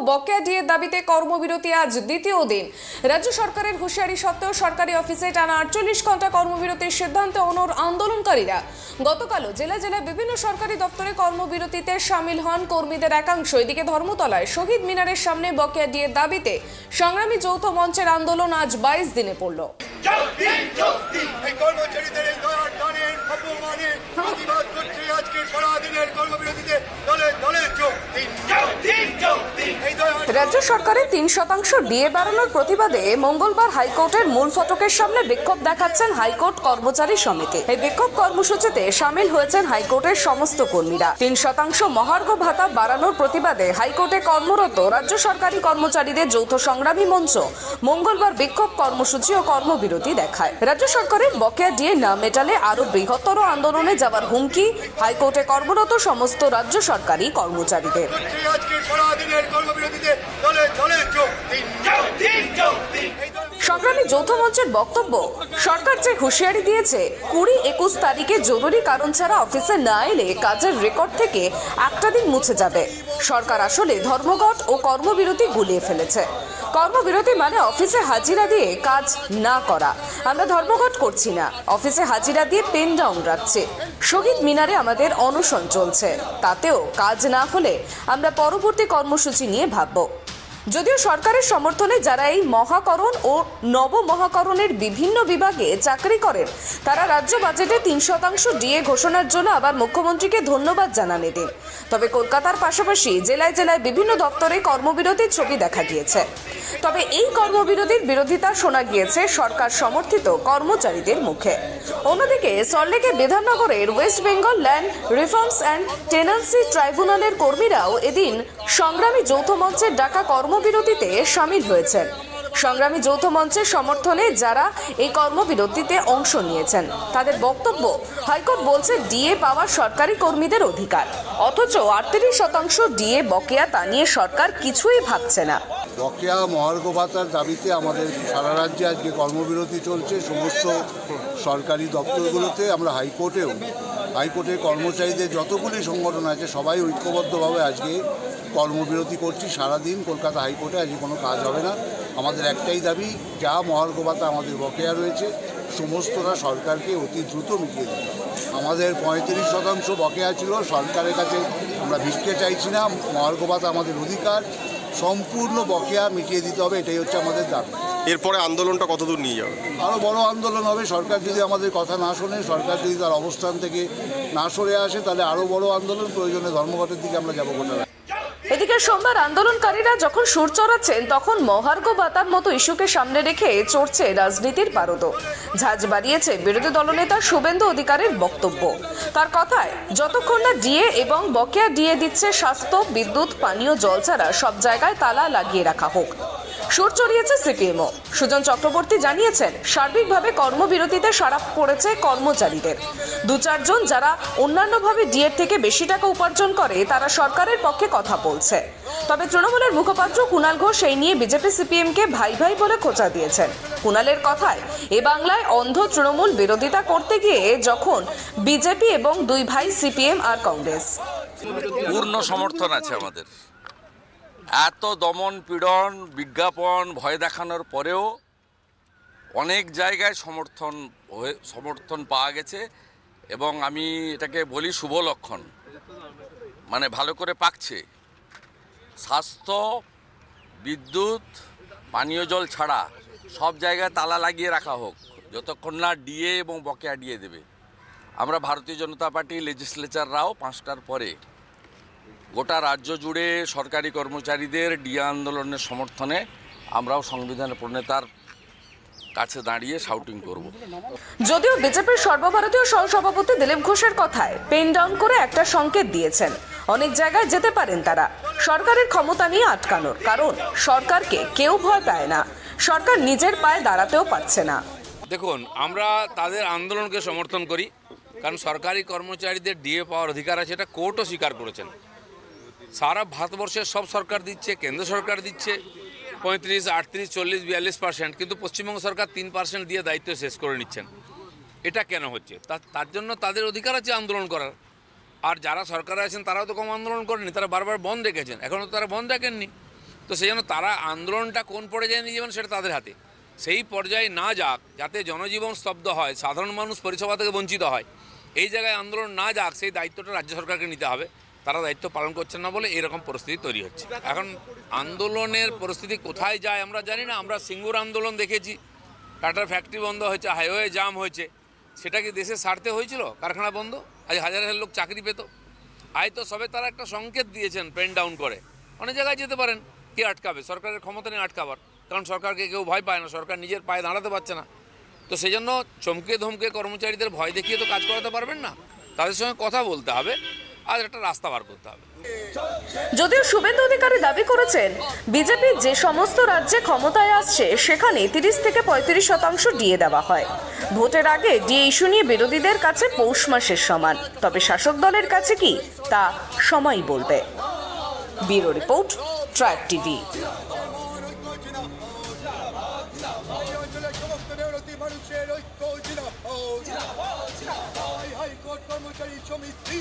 বকেয়া ডিএর দাবিতে কর্মবিরতি আজ দ্বিতীয় দিন। রাজ্য সরকারের হুঁশিয়ারি সত্ত্বেও সরকারি অফিসে টানা 48 ঘন্টা কর্মবিরতির সিদ্ধান্তে অনড় আন্দোলনকারীরা। গতকালও জেলায় জেলায় বিভিন্ন সরকারি দপ্তরে কর্মবিরতিতে সামিল হন কর্মীদের একাংশ। এদিকে ধর্মতলায় শহীদ মিনারের সামনে বকেয়া ডিএর দাবিতে সংগ্রামী যৌথ মঞ্চের আন্দোলন আজ 22 দিনে পড়ল। রাজ্য সরকারের 3% ডিএ বাড়ানোর প্রতিবাদে মঙ্গলবার হাইকোর্টের মূল ফটকের সামনে বিক্ষোভ দেখাচ্ছেন হাইকোর্ট কর্মচারী সমিতি। এই বিক্ষোভ কর্মসূচিতে সামিল হয়েছেন হাইকোর্টের সমস্ত কর্মীরা। 3% মহার্ঘ ভাতা বাড়ানোর প্রতিবাদে হাইকোর্টে কর্মরত রাজ্য সরকারি কর্মচারীদের যৌথ সংগ্রামী মঞ্চ মঙ্গলবার বিক্ষোভ কর্মসূচি ও কর্মবিরতি দেখায়। রাজ্য সরকারের বকেয়া ডিএ না মেটালে আরো বৃহত্তর আন্দোলনে যাওয়ার হুমকি হাইকোর্টে কর্মরত সমস্ত রাজ্য সরকারি কর্মচারীদের। সংগ্রামী যৌথ মঞ্চের বক্তব্য, সরকার যে হুঁশিয়ারি দিয়েছে 20-21 তারিখে জরুরি কারণ ছাড়া অফিসে না এলে কাজের রেকর্ড থেকে একটা দিন মুছে যাবে। সরকার আসলে ধর্মঘট ও কর্মবিরতি গুলিয়ে ফেলেছে। কর্মবিরতি মানে অফিসে হাজিরা দিয়ে কাজ না করা। আমরা ধর্মঘট করছি না, অফিসে হাজিরা দিয়ে পেন ডাউন রাখছি। শহীদ মিনারে আমাদের অনশন চলছে, তাতেও কাজ না হলে আমরা পরবর্তী কর্মসূচি নিয়ে ভাবব। যদিও সরকারের সমর্থনে যারা এই মহাকরণ ও নবমহাকরণের বিভিন্ন বিভাগে চাকরি করেন তারা রাজ্য বাজেটে 3% ডিএ ঘোষণার জন্য আবার মুখ্যমন্ত্রীকে ধন্যবাদ জানান এদিন। তবে কলকাতার পাশাপাশি জেলায় জেলায় বিভিন্ন দপ্তরে কর্মবিরতির ছবি দেখা গিয়েছে। তবে এই কর্মবিরতির বিরোধিতা শোনা গিয়েছে সরকার সমর্থিত কর্মচারীদের মুখে। অন্যদিকে সল্টলেকের বিধাননগরের West Bengal Land Reforms and Tenancy ট্রাইব্যুনালের কর্মীরাও এদিন সংগ্রামী যৌথ মঞ্চের ডাকা কর্মবিরতিতে সামিল হয়েছেন। সংগ্রামী যৌথ মঞ্চের সমর্থনে যারা এই কর্মবিরতিতে অংশ নিয়েছেন তাদের বক্তব্য, হাইকোর্ট বলছে ডিএ পাওয়া সরকারি কর্মীদের অধিকার, অথচ 38% ডিএ বকেয়া তা নিয়ে সরকার কিছুই ভাবছে না। বকেয়া মহার্ঘ ভাতার দাবিতে আমাদের সারা রাজ্যে আজকে কর্মবিরতি চলছে। সমস্ত সরকারি দপ্তরগুলোতে আমরা হাইকোর্টের কর্মচারীদের যতগুলি সংগঠন আছে সবাই ঐক্যবদ্ধভাবে আজকে কর্মবিরতি করছি। সারাদিন কলকাতা হাইকোর্টে আজকে কোনো কাজ হবে না। আমাদের একটাই দাবি, যা মহার্ঘ ভাতা আমাদের বকেয়া রয়েছে সমস্তটা সরকারকে অতি দ্রুত মিটিয়ে দিতে হবে। আমাদের 35% বকেয়া ছিল, সরকারের কাছে আমরা ভিক্ষে চাইছি না। মহার্ঘ ভাতা আমাদের অধিকার, সম্পূর্ণ বকেয়া মিটিয়ে দিতে হবে, এটাই হচ্ছে আমাদের দাবি। এরপরে আন্দোলনটা কতদূর নিয়ে যাবে? আরও বড় আন্দোলন হবে। সরকার যদি আমাদের কথা না শোনে, সরকার যদি তার অবস্থান থেকে না সরে আসে, তাহলে আরও বড় আন্দোলন, প্রয়োজনে ধর্মঘটের দিকে আমরা যাবো গোটা। এদিকে সোমবার আন্দোলনকারীরা যখন সুর চড়াচ্ছেন তখন মহার্ঘ ভাতার মতো ইস্যুকে সামনে রেখে চড়ছে রাজনীতির পারদ। ঝাঁজ বাড়িয়েছে বিরোধী দলনেতা শুভেন্দু অধিকারীর বক্তব্য। তার কথায়, যতক্ষণ না ডিএ এবং বকেয়া ডিএ দিচ্ছে স্বাস্থ্য, বিদ্যুৎ, পানীয় জল ছাড়া সব জায়গায় তালা লাগিয়ে রাখা হোক। সুর চড়িয়েছে সিপিএমও। সুজন চক্রবর্তী জানিয়েছেন, সার্বিকভাবে কর্মবিরতিতে সাড়া পড়েছে কর্মচারীদের। 2-4 জন যারা অন্যান্যভাবে ডিএর থেকে বেশি টাকা উপার্জন করে তারা সরকারের পক্ষে কথা বলছে। তবে তৃণমূলের মুখপাত্র কুণাল ঘোষ এই নিয়ে বিজেপি সিপিএমকে ভাই ভাই বলে খোঁচা দিয়েছেন। কুণালের কথায়, এ বাংলায় অন্ধ তৃণমূল বিরোধিতা করতে গিয়ে যখন বিজেপি এবং দুই ভাই সিপিএম আর কংগ্রেস। পূর্ণ সমর্থন আছে আমাদের। এত দমন পীড়ন, বিজ্ঞাপন, ভয় দেখানোর পরেও অনেক জায়গায় সমর্থন পাওয়া গেছে এবং আমি এটাকে বলি শুভ লক্ষণ, মানে ভালো করে পাকছে। স্বাস্থ্য, বিদ্যুৎ, পানীয় জল ছাড়া সব জায়গায় তালা লাগিয়ে রাখা হোক যতক্ষণ না ডিএ এবং বকেয়া ডিএ দেবে। আমরা ভারতীয় জনতা পার্টি লেজিসলেচাররাও 5টার পরে গোটা রাজ্য জুড়ে সরকারি কর্মচারীদের ডিএ আন্দোলনের সমর্থনে আমরাও সংবিধান প্রণেতার কাছে দাঁড়িয়ে শাউটিং করব। যদিও বিজেপির সর্বভারতীয় সহসভাপতি দিলীপ ঘোষের কথায় পেন ডাউন করে একটা সংকেত দিয়েছেন, অনেক জায়গায় যেতে পারেন তারা সরকারের ক্ষমতা নিয়ে আটকানোর, কারণ সরকারকে কেউ ভয় পায় না, সরকার নিজের পায়ে দাঁড়াতেও পারছে না। দেখুন, আমরা তাদের আন্দোলনকে সমর্থন করি, কারণ সরকারি কর্মচারীদের ডিএ পাওয়ার অধিকার আছে, এটা কোর্টও স্বীকার করেছেন। সারা ভারতবর্ষের সব সরকার দিচ্ছে, কেন্দ্র সরকার দিচ্ছে 35, 38, 40, 42%, কিন্তু পশ্চিমবঙ্গ সরকার 3% দিয়ে দায়িত্ব শেষ করে নিচ্ছেন। এটা কেন হচ্ছে? তার জন্য তাদের অধিকার আছে আন্দোলন করার। আর যারা সরকারে আছেন তারাও তো কম আন্দোলন করেনি, তারা বারবার বন্ধ রেখেছেন, এখনও তারা বন্ধ রাখেননি। তো সেই জন্য তারা আন্দোলনটা কোন পর্যায়ে নিয়ে যাবেন সেটা তাদের হাতে। সেই পর্যায়ে না যাক, যাতে জনজীবন স্তব্ধ হয়, সাধারণ মানুষ পরিষেবা থেকে বঞ্চিত হয়, এই জায়গায় আন্দোলন না যাক, সেই দায়িত্বটা রাজ্য সরকারকে নিতে হবে। তারা দায়িত্ব পালন করছেন না বলে এরকম পরিস্থিতি তৈরি হচ্ছে। এখন আন্দোলনের পরিস্থিতি কোথায় যায় আমরা জানি না। আমরা সিঙ্গুর আন্দোলন দেখেছি, টাটার ফ্যাক্টরি বন্ধ হয়েছে, হাইওয়ে জাম হয়েছে। সেটা কি দেশের স্বার্থে হয়েছিল? কারখানা বন্ধ, আজ হাজার হাজার লোক চাকরি পেত। তো সবে তারা একটা সংকেত দিয়েছেন পেন ডাউন করে, অনেক জায়গায় যেতে পারেন। কে আটকাবে? সরকারের ক্ষমতা নেই আটকাবার, কারণ সরকারকে কেউ ভয় পায় না, সরকার নিজের পায়ে দাঁড়াতে পারছে না। তো সেই জন্য চমকে ধমকে কর্মচারীদের ভয় দেখিয়ে তো কাজ করাতে পারবেন না। তাদের সঙ্গে কথা বলতে হবে আর একটা রাস্তা বার করতে হবে। যদিও শুভেন্দু অধিকারী দাবি করেছেন, বিজেপি যে সমস্ত রাজ্যে ক্ষমতায় আসছে সেখানে 30 থেকে 35% ডিএ দেওয়া হয়। ভোটের আগে ডিএ ইস্যু নিয়ে বিরোধীদের কাছে পৌষ মাসের সমান, তবে শাসক দলের কাছে কি তা সময়ই বলবে। Bureau report, tribe TV. High court কর্মচারী সমিতি